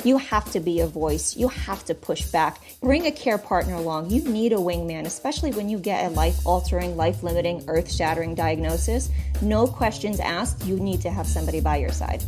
You have to be a voice. You have to push back. Bring a care partner along. You need a wingman, especially when you get a life-altering, life-limiting, earth-shattering diagnosis. No questions asked. You need to have somebody by your side.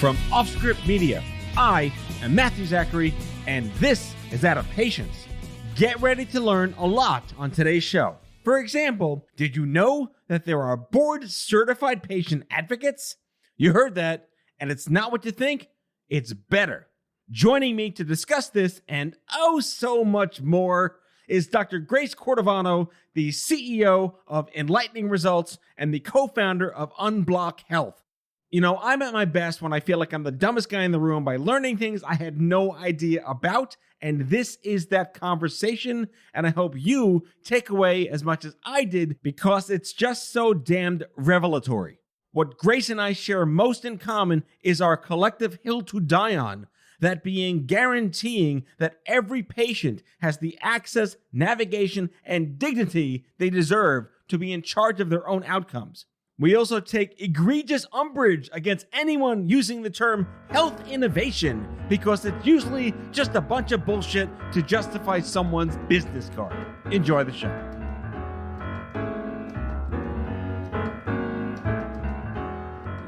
From Offscript Media, I am Matthew Zachary, and this is Out of Patience. Get ready to learn a lot on today's show. For example, did you know that there are board-certified patient advocates? You heard that, and it's not what you think, it's better. Joining me to discuss this and oh so much more is Dr. Grace Cordovano, the CEO of Enlightening Results and the co-founder of Unblock Health. You know, I'm at my best when I feel like I'm the dumbest guy in the room by learning things I had no idea about, and this is that conversation, and I hope you take away as much as I did because it's just so damned revelatory. What Grace and I share most in common is our collective hill to die on, that being guaranteeing that every patient has the access, navigation, and dignity they deserve to be in charge of their own outcomes. We also take egregious umbrage against anyone using the term health innovation because it's usually just a bunch of bullshit to justify someone's business card. Enjoy the show.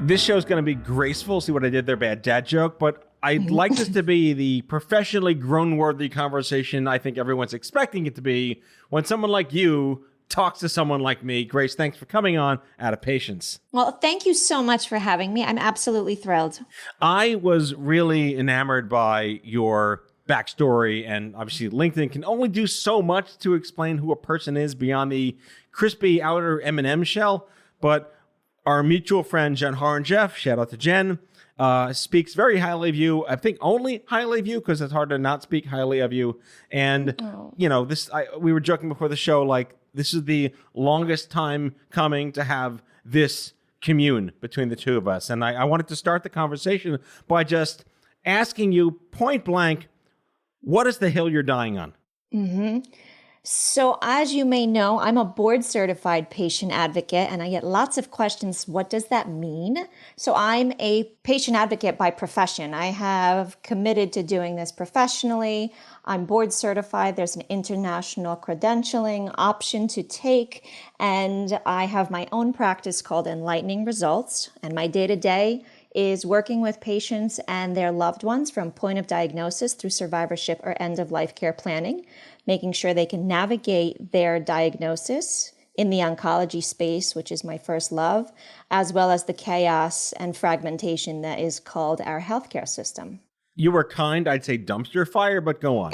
This show is going to be graceful. See what I did there? Bad dad joke. But I'd like this to be the professionally grown-worthy conversation I think everyone's expecting it to be when someone like you talks to someone like me. Grace, thanks for coming on Out of Patience. Well, thank you so much for having me. I'm absolutely thrilled. I was really enamored by your backstory, and obviously LinkedIn can only do so much to explain who a person is beyond the crispy outer M&M shell. But our mutual friend, Jen Jeff, shout out to Jen, speaks very highly of you. I think only highly of you because it's hard to not speak highly of you. And, you know, we were joking before the show, like, this is the longest time coming to have this commune between the two of us. And I wanted to start the conversation by just asking you point blank, what is the hill you're dying on? So as you may know, I'm a board certified patient advocate and I get lots of questions. What does that mean? So I'm a patient advocate by profession. I have committed to doing this professionally. I'm board certified. There's an international credentialing option to take. And I have my own practice called Enlightening Results. And my day-to-day is working with patients and their loved ones from point of diagnosis through survivorship or end-of-life care planning, making sure they can navigate their diagnosis in the oncology space, which is my first love, as well as the chaos and fragmentation that is called our healthcare system. You were kind, I'd say dumpster fire, but go on.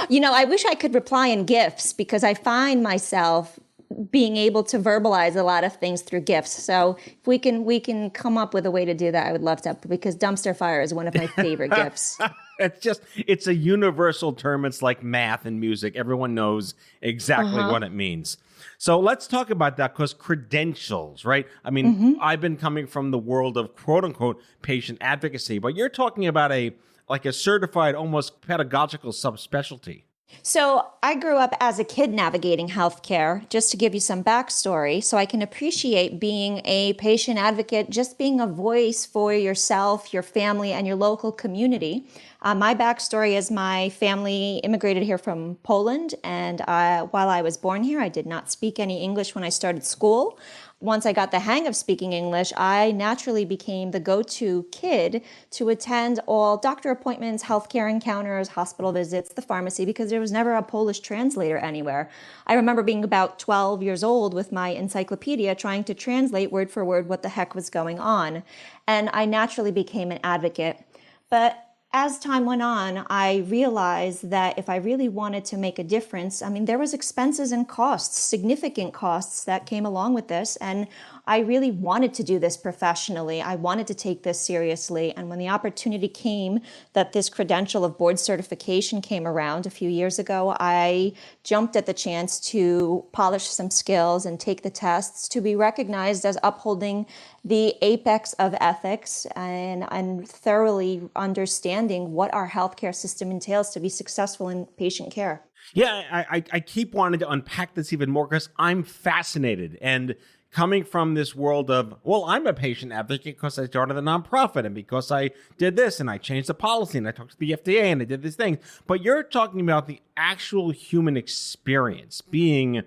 You know, I wish I could reply in GIFs because I find myself being able to verbalize a lot of things through GIFs. So if we can come up with a way to do that, I would love to, because dumpster fire is one of my favorite GIFs. It's a universal term. It's like math and music. Everyone knows exactly what it means. So let's talk about that, because credentials, right? I mean, I've been coming from the world of quote unquote patient advocacy, but you're talking about a certified, almost pedagogical subspecialty. So I grew up as a kid navigating healthcare, just to give you some backstory, so I can appreciate being a patient advocate, just being a voice for yourself, your family, and your local community. My backstory is my family immigrated here from Poland, and while I was born here, I did not speak any English when I started school. Once I got the hang of speaking English, I naturally became the go-to kid to attend all doctor appointments, healthcare encounters, hospital visits, the pharmacy, because there was never a Polish translator anywhere. I remember being about 12 years old with my encyclopedia trying to translate word for word what the heck was going on. And I naturally became an advocate. But as time went on, I realized that if I really wanted to make a difference, I mean, there was expenses and costs, significant costs that came along with this. And I really wanted to do this professionally. I wanted to take this seriously. And when the opportunity came that this credential of board certification came around a few years ago, I jumped at the chance to polish some skills and take the tests to be recognized as upholding the apex of ethics and thoroughly understanding what our healthcare system entails to be successful in patient care. Yeah, I keep wanting to unpack this even more because I'm fascinated. And coming from this world of, well, I'm a patient advocate because I started a nonprofit and because I did this and I changed the policy and I talked to the FDA and I did these things. But you're talking about the actual human experience, being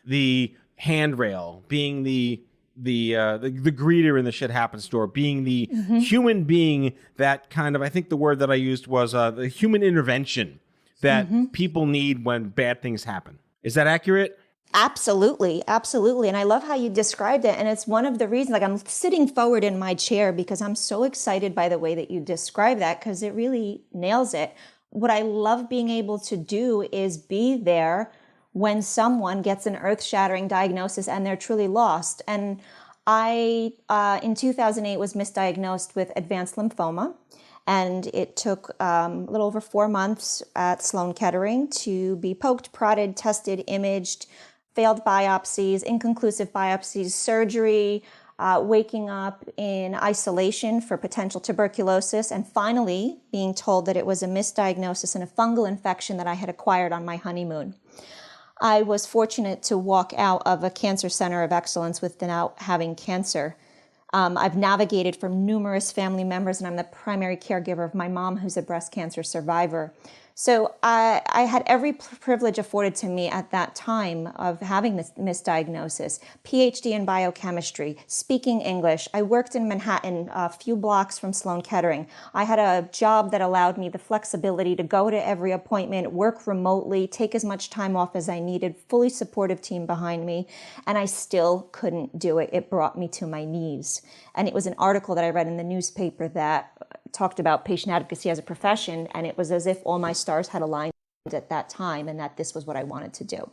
the handrail, being the greeter in the shit happens store, being the human being that kind of, I think the word that I used was the human intervention that people need when bad things happen. Is that accurate? Absolutely. Absolutely. And I love how you described it. And it's one of the reasons, like, I'm sitting forward in my chair because I'm so excited by the way that you describe that, because it really nails it. What I love being able to do is be there when someone gets an earth-shattering diagnosis and they're truly lost. And I, in 2008, was misdiagnosed with advanced lymphoma. And it took a little over 4 months at Sloan Kettering to be poked, prodded, tested, imaged, failed biopsies, inconclusive biopsies, surgery, waking up in isolation for potential tuberculosis, and finally being told that it was a misdiagnosis and a fungal infection that I had acquired on my honeymoon. I was fortunate to walk out of a cancer center of excellence without having cancer. I've navigated from numerous family members, and I'm the primary caregiver of my mom, who's a breast cancer survivor. So I had every privilege afforded to me at that time of having this misdiagnosis, PhD in biochemistry, speaking English. I worked in Manhattan, a few blocks from Sloan Kettering. I had a job that allowed me the flexibility to go to every appointment, work remotely, take as much time off as I needed, fully supportive team behind me, and I still couldn't do it. It brought me to my knees. And it was an article that I read in the newspaper that talked about patient advocacy as a profession, and it was as if all my stars had aligned at that time and that this was what I wanted to do.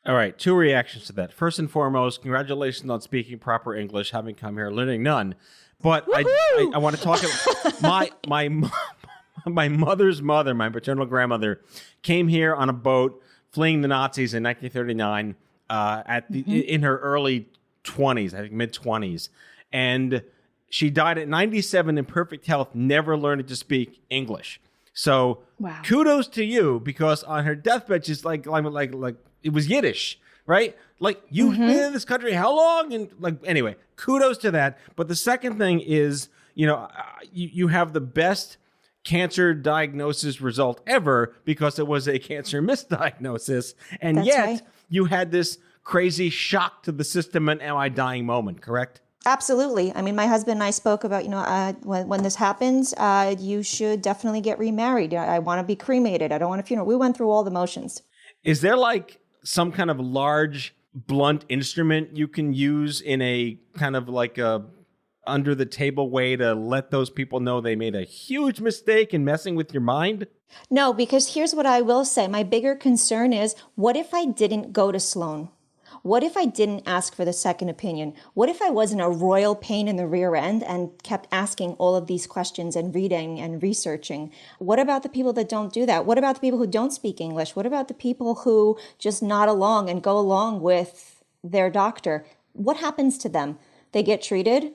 All right, 2 reactions to that. First and foremost, congratulations on speaking proper English, having come here, learning none. But I want to talk about my mother's mother, my paternal grandmother, came here on a boat fleeing the Nazis in 1939 in her early 20s, I think mid-20s. And she died at 97 in perfect health, never learning to speak English. So kudos to you, because on her deathbed, she's like it was Yiddish, right? Like, you've been in this country how long? And anyway, kudos to that. But the second thing is, you have the best cancer diagnosis result ever because it was a cancer misdiagnosis. And That's yet right. you had this crazy shock to the system and am I dying moment, correct? Absolutely. I mean, my husband and I spoke about, when this happens, you should definitely get remarried. I want to be cremated. I don't want a funeral. We went through all the motions. Is there some kind of large blunt instrument you can use in a kind of like a under the table way to let those people know they made a huge mistake in messing with your mind? No, because here's what I will say. My bigger concern is, what if I didn't go to Sloan? What if I didn't ask for the second opinion? What if I wasn't a royal pain in the rear end and kept asking all of these questions and reading and researching? What about the people that don't do that? What about the people who don't speak English? What about the people who just nod along and go along with their doctor? What happens to them? They get treated.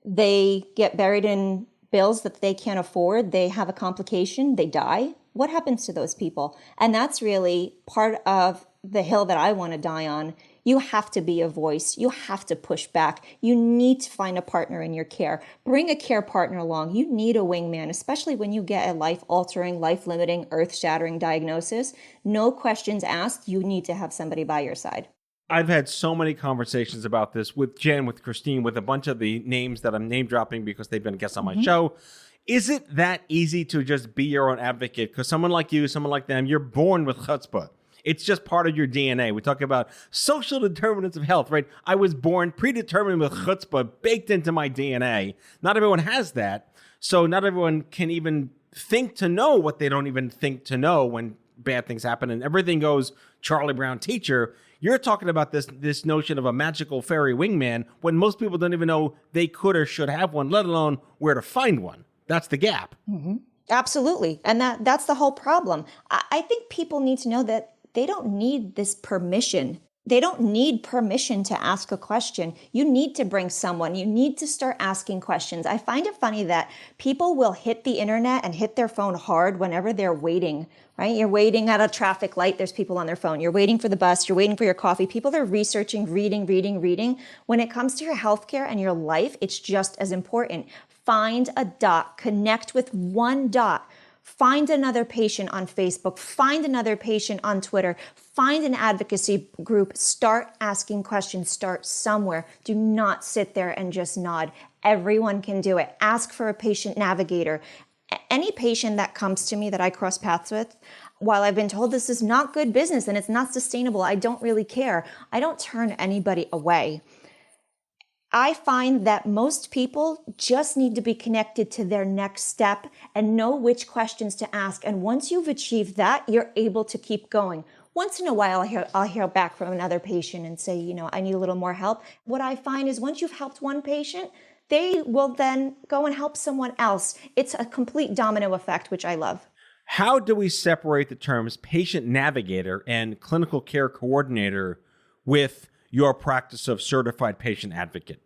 They get buried in bills that they can't afford. They have a complication. They die. What happens to those people? And that's really part of the hill that I want to die on. You have to be a voice. You have to push back. You need to find a partner in your care. Bring a care partner along. You need a wingman, especially when you get a life-altering, life-limiting, earth-shattering diagnosis. No questions asked. You need to have somebody by your side. I've had so many conversations about this with Jen, with Christine, with a bunch of the names that I'm name dropping because they've been guests on my show. Is it that easy to just be your own advocate? Because someone like you, someone like them, you're born with chutzpah. It's just part of your DNA. We talk about social determinants of health, right? I was born predetermined with chutzpah baked into my DNA. Not everyone has that. So not everyone can even think to know what they don't even think to know when bad things happen and everything goes Charlie Brown teacher. You're talking about this notion of a magical fairy wingman when most people don't even know they could or should have one, let alone where to find one. That's the gap. Mm-hmm. Absolutely. And that's the whole problem. I think people need to know that they don't need this permission They don't need permission to ask a question. You need to bring someone. You need to start asking questions. I find it funny that people will hit the internet and hit their phone hard whenever they're waiting, right? You're waiting at a traffic light. There's people on their phone. You're waiting for the bus. You're waiting for your coffee. People are researching, reading. When it comes to your healthcare and your life, it's just as important. Find a dot. Connect with one dot. Find another patient on Facebook, find another patient on Twitter, find an advocacy group, start asking questions, start somewhere. Do not sit there and just nod. Everyone can do it. Ask for a patient navigator. Any patient that comes to me that I cross paths with, while I've been told this is not good business and it's not sustainable, I don't really care. I don't turn anybody away. I find that most people just need to be connected to their next step and know which questions to ask. And once you've achieved that, you're able to keep going. Once in a while, I'll hear back from another patient and say, I need a little more help. What I find is once you've helped one patient, they will then go and help someone else. It's a complete domino effect, which I love. How do we separate the terms patient navigator and clinical care coordinator with your practice of certified patient advocate?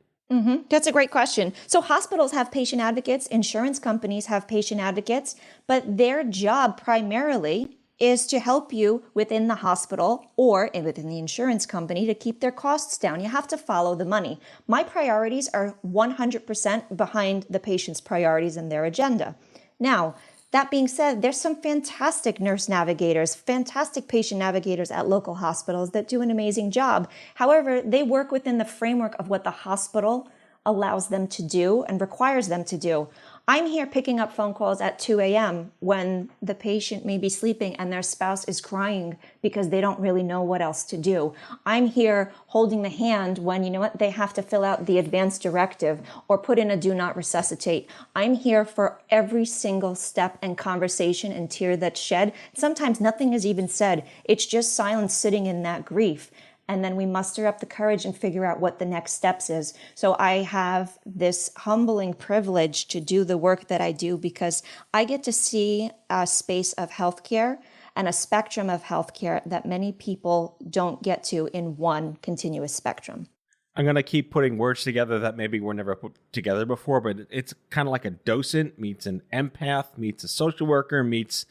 That's a great question. So hospitals have patient advocates, insurance companies have patient advocates, but their job primarily is to help you within the hospital or within the insurance company to keep their costs down. You have to follow the money. My priorities are 100% behind the patient's priorities and their agenda. Now, that being said, there's some fantastic nurse navigators, fantastic patient navigators at local hospitals that do an amazing job. However, they work within the framework of what the hospital allows them to do and requires them to do. I'm here picking up phone calls at 2 a.m. when the patient may be sleeping and their spouse is crying because they don't really know what else to do. I'm here holding the hand when, they have to fill out the advance directive or put in a do not resuscitate. I'm here for every single step and conversation and tear that's shed. Sometimes nothing is even said. It's just silence sitting in that grief. And then we muster up the courage and figure out what the next steps is. So I have this humbling privilege to do the work that I do because I get to see a space of healthcare and a spectrum of healthcare that many people don't get to in one continuous spectrum. I'm going to keep putting words together that maybe were never put together before, but it's kind of like a docent meets an empath, meets a social worker, meets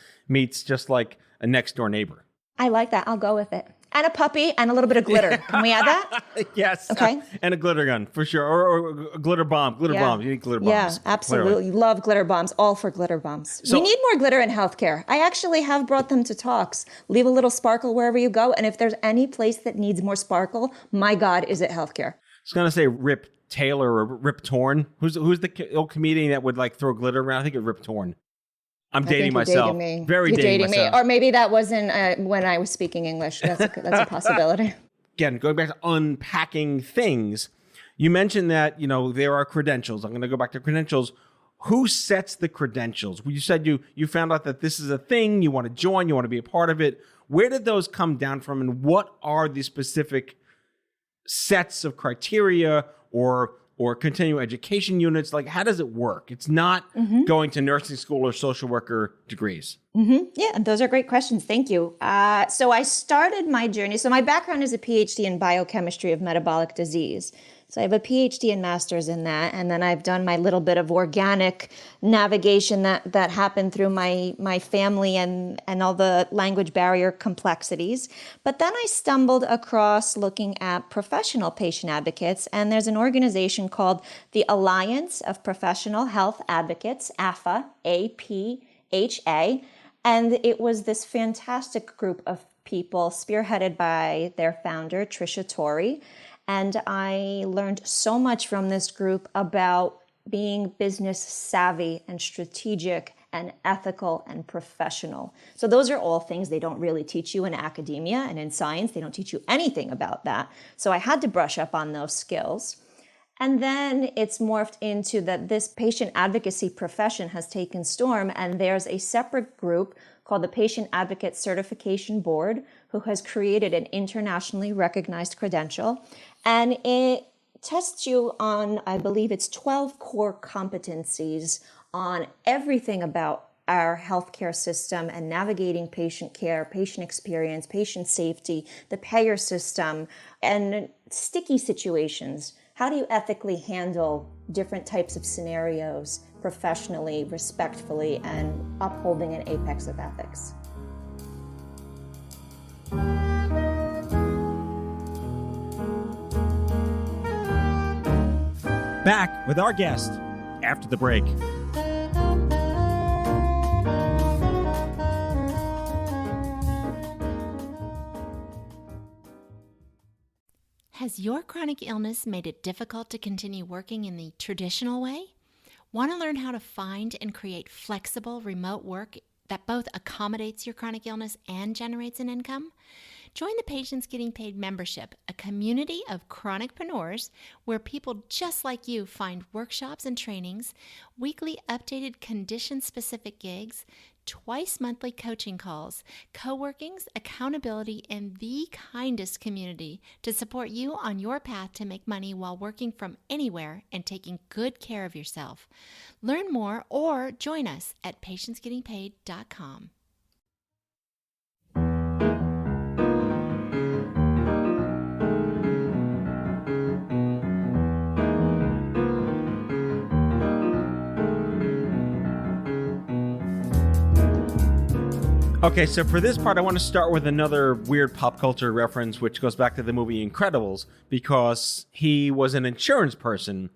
just like a next door neighbor. I like that. I'll go with it. And a puppy and a little bit of glitter. Can we add that? Yes. Okay. And a glitter gun for sure. Or a glitter bomb. Glitter bombs. You need glitter bombs. Yeah, absolutely. Clearly. Love glitter bombs. All for glitter bombs. So, we need more glitter in healthcare. I actually have brought them to talks. Leave a little sparkle wherever you go. And if there's any place that needs more sparkle, my God, is it healthcare? I was going to say Rip Taylor or Rip Torn. Who's the old comedian that would like throw glitter around? I think it's Rip Torn. I'm dating myself. Very dating myself. Or maybe that wasn't when I was speaking English. That's a possibility. Again, going back to unpacking things, you mentioned that, there are credentials. I'm going to go back to credentials. Who sets the credentials? You said you found out that this is a thing, you want to join, you want to be a part of it. Where did those come down from, and what are the specific sets of criteria or continuing education units? Like, how does it work? It's not going to nursing school or social worker degrees. Yeah, those are great questions. Thank you. So I started my journey. So my background is a PhD in biochemistry of metabolic disease. So I have a PhD and master's in that. And then I've done my little bit of organic navigation that happened through my family and all the language barrier complexities. But then I stumbled across looking at professional patient advocates. And there's an organization called the Alliance of Professional Health Advocates, APHA, APHA. And it was this fantastic group of people spearheaded by their founder, Tricia Torrey. And I learned so much from this group about being business savvy and strategic and ethical and professional. So those are all things they don't really teach you in academia and in science. They don't teach you anything about that. So I had to brush up on those skills. And then it's morphed into that this patient advocacy profession has taken storm, and there's a separate group called the Patient Advocate Certification Board who has created an internationally recognized credential. And it tests you on, I believe it's 12 core competencies on everything about our healthcare system and navigating patient care, patient experience, patient safety, the payer system, and sticky situations. How do you ethically handle different types of scenarios professionally, respectfully, and upholding an apex of ethics? Back with our guest after the break. Has your chronic illness made it difficult to continue working in the traditional way? Want to learn how to find and create flexible remote work that both accommodates your chronic illness and generates an income? Join the Patients Getting Paid membership, a community of chronicpreneurs where people just like you find workshops and trainings, weekly updated condition-specific gigs, twice monthly coaching calls, co-workings, accountability, and the kindest community to support you on your path to make money while working from anywhere and taking good care of yourself. Learn more or join us at patientsgettingpaid.com. Okay, so for this part, I want to start with another weird pop culture reference, which goes back to the movie Incredibles, because he was an insurance person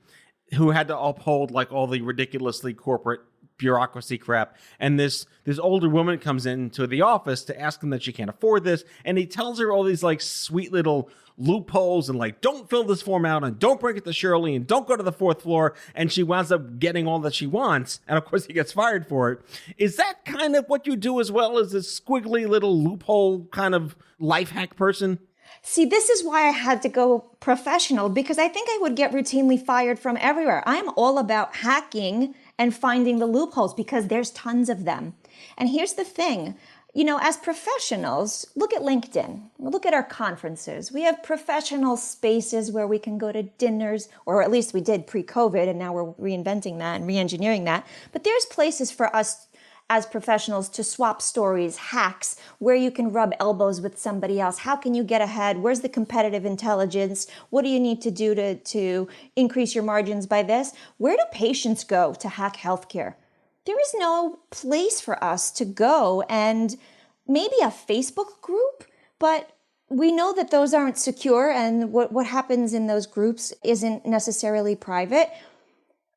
who had to uphold like all the ridiculously corporate bureaucracy crap. And this older woman comes into the office to ask him that she can't afford this, and he tells her all these like sweet little loopholes and like, don't fill this form out and don't bring it to Shirley and don't go to the fourth floor. And she winds up getting all that she wants. And of course he gets fired for it. Is that kind of what you do as well as this squiggly little loophole kind of life hack person? See, this is why I had to go professional, because I think I would get routinely fired from everywhere. I'm all about hacking and finding the loopholes because there's tons of them. And here's the thing. You know, as professionals, look at LinkedIn, look at our conferences. We have professional spaces where we can go to dinners, or at least we did pre-COVID, and now we're reinventing that and re-engineering that. But there's places for us as professionals to swap stories, hacks, where you can rub elbows with somebody else. How can you get ahead? Where's the competitive intelligence? What do you need to do to increase your margins by this? Where do patients go to hack healthcare? There is no place for us to go, and maybe a Facebook group, but we know that those aren't secure, and what happens in those groups isn't necessarily private.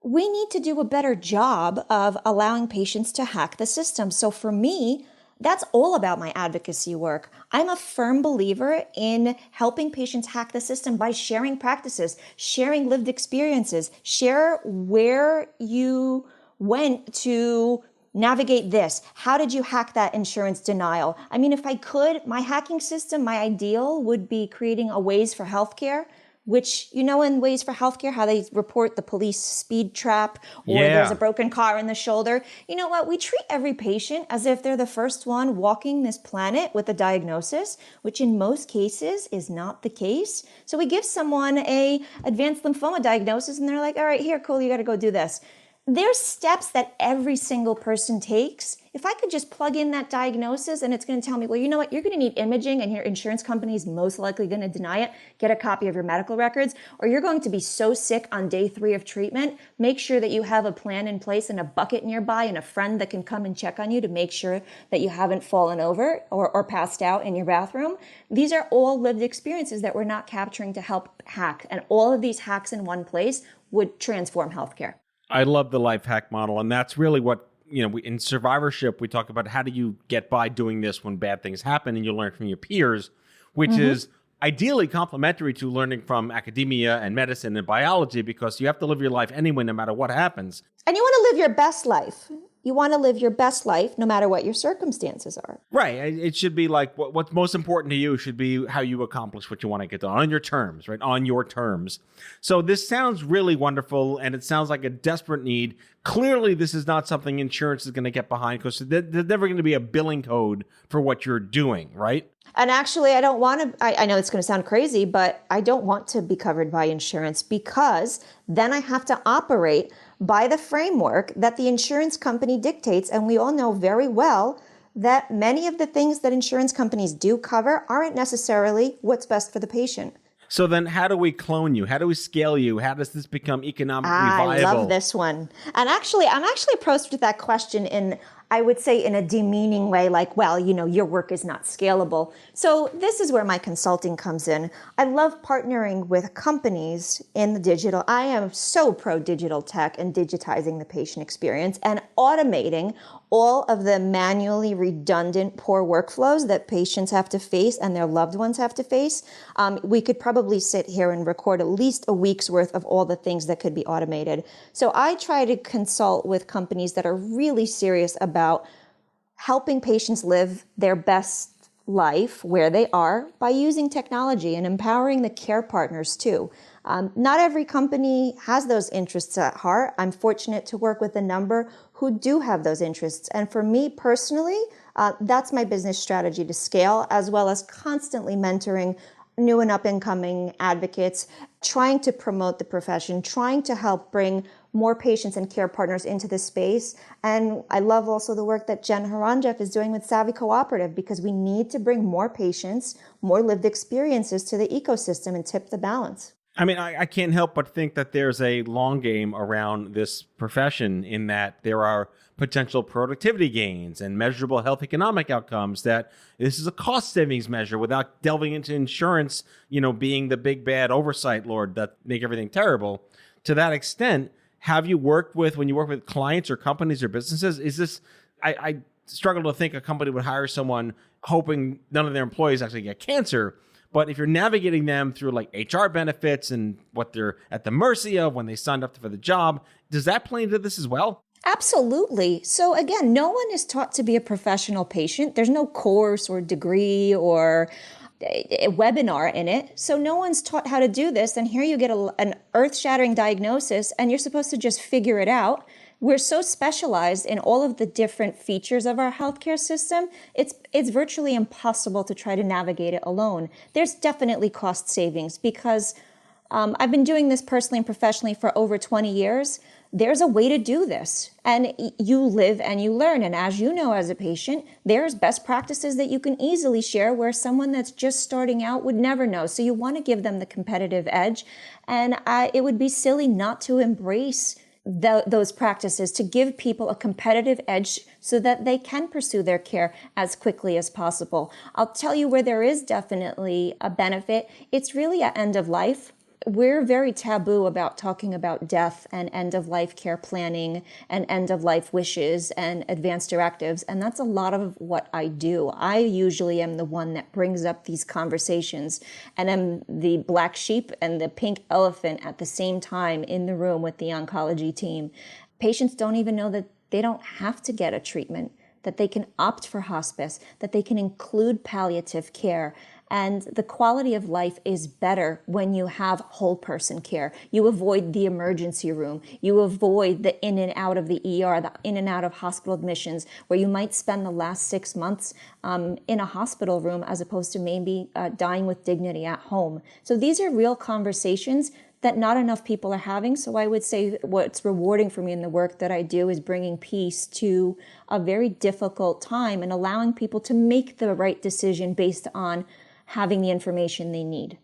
We need to do a better job of allowing patients to hack the system. So for me, that's all about my advocacy work. I'm a firm believer in helping patients hack the system by sharing practices, sharing lived experiences, share where you went to navigate this. How did you hack that insurance denial? I mean, if I could, my hacking system, my ideal would be creating a Waze for healthcare, which, you know, in Waze for healthcare, how they report the police speed trap or there's a broken car in the shoulder. You know what? We treat every patient as if they're the first one walking this planet with a diagnosis, which in most cases is not the case. So we give someone a advanced lymphoma diagnosis and they're like, all right, here, cool, you got to go do this. There's steps that every single person takes. If I could just plug in that diagnosis and it's going to tell me, well, you know what, you're going to need imaging and your insurance company is most likely going to deny it, get a copy of your medical records, or you're going to be so sick on day 3 of treatment, make sure that you have a plan in place and a bucket nearby and a friend that can come and check on you to make sure that you haven't fallen over or passed out in your bathroom. These are all lived experiences that we're not capturing to help hack. And all of these hacks in one place would transform healthcare. I love the life hack model, and that's really what, you know, in survivorship, we talk about how do you get by doing this when bad things happen, and you learn from your peers, which is ideally complementary to learning from academia and medicine and biology, because you have to live your life anyway, no matter what happens. And you want to live your best life. You want to live your best life no matter what your circumstances are. Right. It should be like what's most important to you should be how you accomplish what you want to get done on your terms, right? On your terms. So this sounds really wonderful, and it sounds like a desperate need. Clearly, this is not something insurance is going to get behind, because there's never going to be a billing code for what you're doing, right? And actually, I don't want to, I know it's going to sound crazy, but I don't want to be covered by insurance, because then I have to operate by the framework that the insurance company dictates. And we all know very well that many of the things that insurance companies do cover aren't necessarily what's best for the patient. So then how do we clone you? How do we scale you? How does this become economically viable? I love this one. And actually, I'm approached with that question in, I would say, in a demeaning way, like, well, your work is not scalable. So this is where my consulting comes in. I love partnering with companies in the digital. I am so pro digital tech and digitizing the patient experience and automating all of the manually redundant poor workflows that patients have to face and their loved ones have to face. We could probably sit here and record at least a week's worth of all the things that could be automated. So I try to consult with companies that are really serious about helping patients live their best life where they are by using technology and empowering the care partners too. Not every company has those interests at heart. I'm fortunate to work with a number who do have those interests. And for me personally, that's my business strategy to scale, as well as constantly mentoring new and up-and-coming advocates, trying to promote the profession, trying to help bring more patients and care partners into the space. And I love also the work that Jen Haranjeff is doing with Savvy Cooperative, because we need to bring more patients, more lived experiences to the ecosystem and tip the balance. I mean, I can't help but think that there's a long game around this profession, in that there are potential productivity gains and measurable health economic outcomes, that this is a cost savings measure without delving into insurance, being the big bad oversight lord that make everything terrible. To that extent, have you worked with, when you work with clients or companies or businesses, is this, I struggle to think a company would hire someone hoping none of their employees actually get cancer. But if you're navigating them through like HR benefits and what they're at the mercy of when they signed up for the job, does that play into this as well? Absolutely. So again, no one is taught to be a professional patient. There's no course or degree or a webinar in it. So no one's taught how to do this. And here you get an earth-shattering diagnosis and you're supposed to just figure it out. We're so specialized in all of the different features of our healthcare system, it's virtually impossible to try to navigate it alone. There's definitely cost savings because I've been doing this personally and professionally for over 20 years. There's a way to do this, and you live and you learn. And as you know, as a patient, there's best practices that you can easily share where someone that's just starting out would never know. So you want to give them the competitive edge, and it would be silly not to embrace those practices, to give people a competitive edge so that they can pursue their care as quickly as possible. I'll tell you where there is definitely a benefit. It's really at end of life. We're very taboo about talking about death and end-of-life care planning and end-of-life wishes and advanced directives, and that's a lot of what I do. I usually am the one that brings up these conversations, and I'm the black sheep and the pink elephant at the same time in the room with the oncology team. Patients don't even know that they don't have to get a treatment, that they can opt for hospice, that they can include palliative care. And the quality of life is better when you have whole person care. You avoid the emergency room. You avoid the in and out of the ER, the in and out of hospital admissions, where you might spend the last 6 months in a hospital room as opposed to maybe dying with dignity at home. So these are real conversations that not enough people are having. So I would say what's rewarding for me in the work that I do is bringing peace to a very difficult time and allowing people to make the right decision based on having the information they need.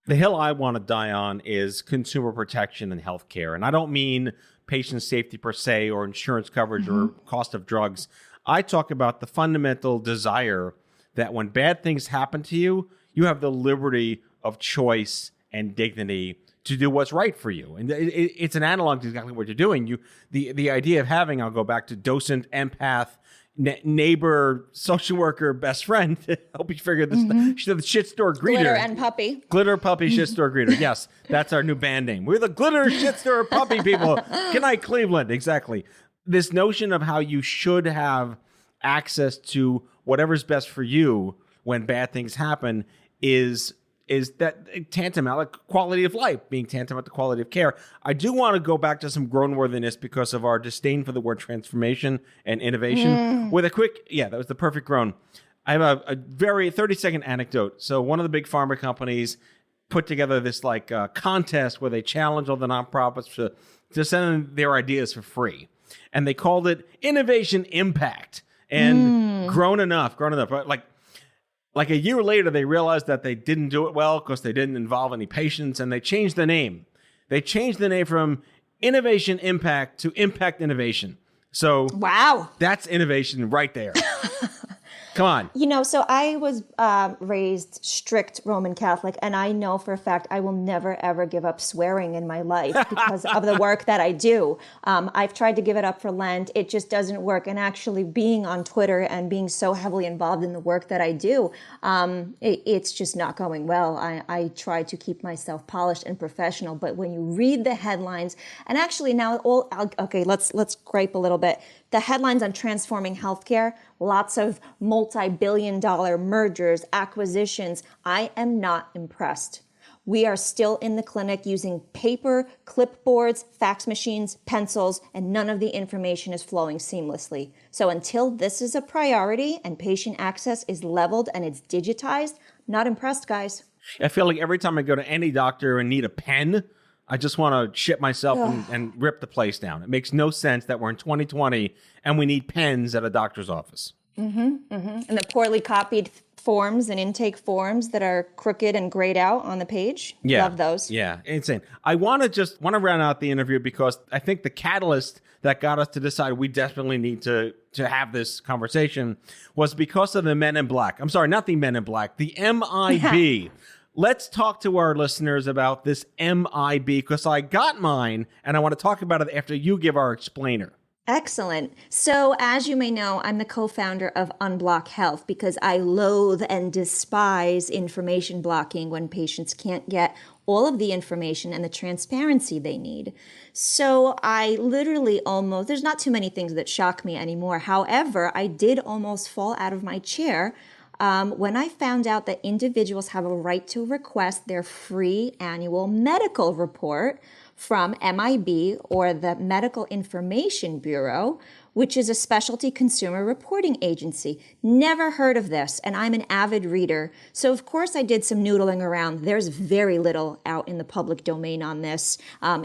The hill I want to die on is consumer protection in healthcare. And I don't mean patient safety per se or insurance coverage or cost of drugs. I talk about the fundamental desire that when bad things happen to you, you have the liberty of choice and dignity to do what's right for you. And it's an analog to exactly what you're doing. The idea of having, I'll go back to docent, empath, neighbor, social worker, best friend. Help you figure this. The shit store greeter. Glitter and puppy. Glitter, puppy, shit store greeter. Yes, that's our new band name. We're the glitter, shit store, puppy people. Good night, Cleveland. Exactly. This notion of how you should have access to whatever's best for you when bad things happen is that tantamount, like quality of life being tantamount to quality of care. I do want to go back to some groan-worthiness because of our disdain for the word transformation and innovation. With a quick, that was the perfect groan. I have a very 30-second anecdote. So one of the big pharma companies put together this like contest where they challenge all the nonprofits to send their ideas for free. And they called it Innovation Impact. And grown enough, but like a year later, they realized that they didn't do it well because they didn't involve any patients, and they changed the name. They changed the name from Innovation Impact to Impact Innovation. So wow, that's innovation right there. Come on. You know, so I was raised strict Roman Catholic, and I know for a fact I will never, ever give up swearing in my life because of the work that I do. I've tried to give it up for Lent. It just doesn't work. And actually being on Twitter and being so heavily involved in the work that I do, it's just not going well. I try to keep myself polished and professional, but when you read the headlines, and actually now let's gripe a little bit. The headlines on transforming healthcare, lots of multi-billion-dollar mergers, acquisitions. I am not impressed. We are still in the clinic using paper, clipboards, fax machines, pencils, and none of the information is flowing seamlessly. So until this is a priority and patient access is leveled and it's digitized, not impressed, guys. I feel like every time I go to any doctor and need a pen, I just want to shit myself and rip the place down. It makes no sense that we're in 2020 and we need pens at a doctor's office. And the poorly copied forms and intake forms that are crooked and grayed out on the page. Yeah. Love those. Yeah, insane. I want to round out the interview because I think the catalyst that got us to decide we definitely need to have this conversation was because of the Men in Black. I'm sorry, not the Men in Black, the MIB. Let's talk to our listeners about this MIB because I got mine and I want to talk about it after you give our explainer. Excellent. So as you may know, I'm the co-founder of Unblock Health because I loathe and despise information blocking when patients can't get all of the information and the transparency they need. So I literally there's not too many things that shock me anymore. However, I did almost fall out of my chair when I found out that individuals have a right to request their free annual medical report from MIB or the Medical Information Bureau, which is a specialty consumer reporting agency. Never heard of this, and I'm an avid reader. So of course I did some noodling around. There's very little out in the public domain on this.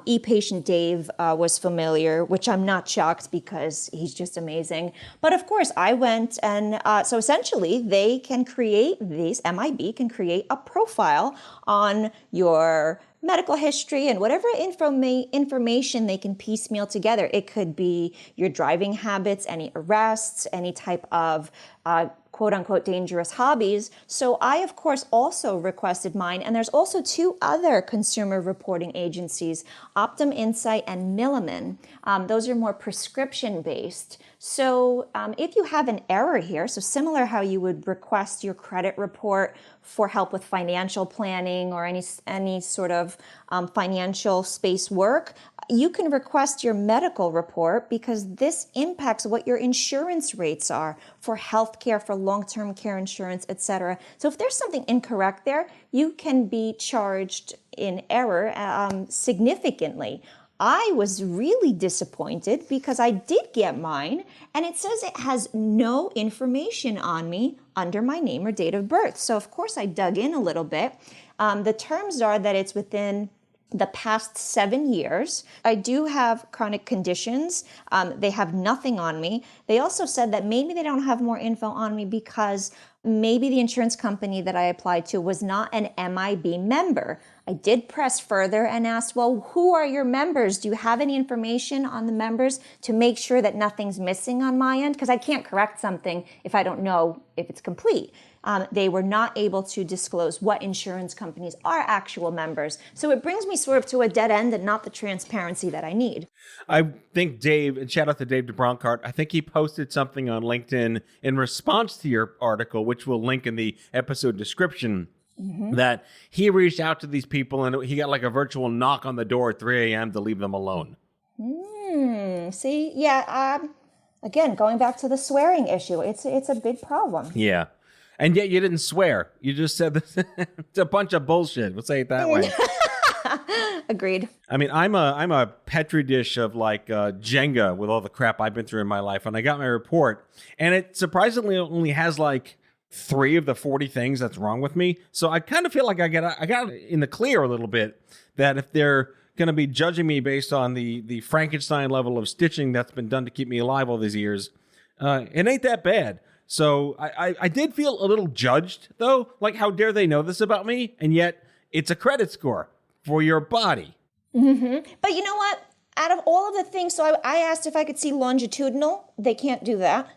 E-Patient Dave was familiar, which I'm not shocked because he's just amazing. But of course I went and so essentially they can create MIB can create a profile on your medical history and whatever information they can piecemeal together. It could be your driving habits, any arrests, any type of quote unquote dangerous hobbies. So I, of course, also requested mine. And there's also two other consumer reporting agencies, Optum Insight and Milliman. Those are more prescription based. So if you have an error here, so similar how you would request your credit report for help with financial planning or any sort of financial space work, you can request your medical report because this impacts what your insurance rates are for healthcare, for long-term care insurance, et cetera. So if there's something incorrect there, you can be charged in error significantly. I was really disappointed because I did get mine and it says it has no information on me under my name or date of birth. So of course I dug in a little bit. The terms are that it's within the past 7 years. I do have chronic conditions. They have nothing on me. They also said that maybe they don't have more info on me because maybe the insurance company that I applied to was not an MIB member. I did press further and asked, well, who are your members? Do you have any information on the members to make sure that nothing's missing on my end? Because I can't correct something if I don't know if it's complete. They were not able to disclose what insurance companies are actual members. So it brings me sort of to a dead end and not the transparency that I need. I think Dave, and shout out to Dave DeBronkart, I think he posted something on LinkedIn in response to your article, which we'll link in the episode description, that he reached out to these people and he got like a virtual knock on the door at 3 a.m. to leave them alone. See, yeah, again, going back to the swearing issue, it's a big problem. Yeah. And yet you didn't swear. You just said this, it's a bunch of bullshit. We'll say it that way. Agreed. I mean, I'm a petri dish of like Jenga with all the crap I've been through in my life. And I got my report and it surprisingly only has like 3 of the 40 things that's wrong with me. So I kind of feel like I got in the clear a little bit that if they're going to be judging me based on the Frankenstein level of stitching that's been done to keep me alive all these years, it ain't that bad. So I did feel a little judged, though. Like, how dare they know this about me? And yet it's a credit score for your body. Mm-hmm. But you know what? Out of all of the things, so I asked if I could see longitudinal. They can't do that.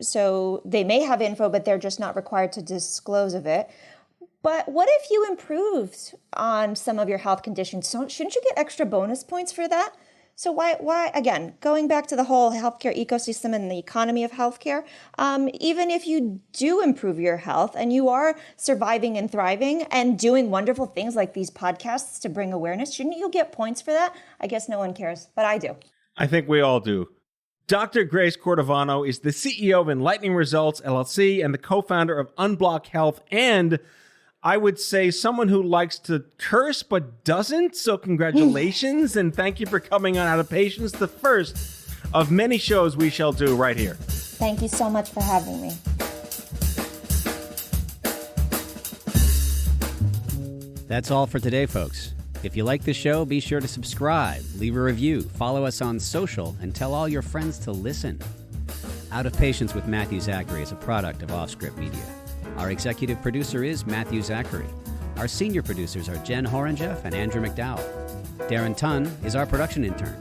So they may have info, but they're just not required to disclose of it. But what if you improved on some of your health conditions? So shouldn't you get extra bonus points for that? So why again, going back to the whole healthcare ecosystem and the economy of healthcare, even if you do improve your health and you are surviving and thriving and doing wonderful things like these podcasts to bring awareness, shouldn't you get points for that? I guess no one cares, but I do. I think we all do. Dr. Grace Cordovano is the CEO of Enlightening Results, LLC, and the co-founder of Unblock Health, and I would say someone who likes to curse but doesn't. So congratulations, and thank you for coming on Out of Patience, the first of many shows we shall do right here. Thank you so much for having me. That's all for today, folks. If you like the show, be sure to subscribe, leave a review, follow us on social, and tell all your friends to listen. Out of Patience with Matthew Zachary is a product of Offscript Media. Our executive producer is Matthew Zachary. Our senior producers are Jen Horangeff and Andrew McDowell. Darren Tunn is our production intern.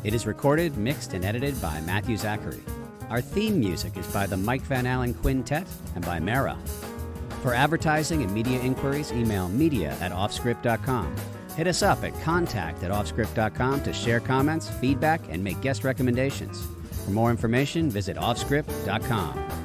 It is recorded, mixed, and edited by Matthew Zachary. Our theme music is by the Mike Van Allen Quintet and by Mara. For advertising and media inquiries, email media@offscript.com. Hit us up at contact@offscript.com to share comments, feedback, and make guest recommendations. For more information, visit offscript.com.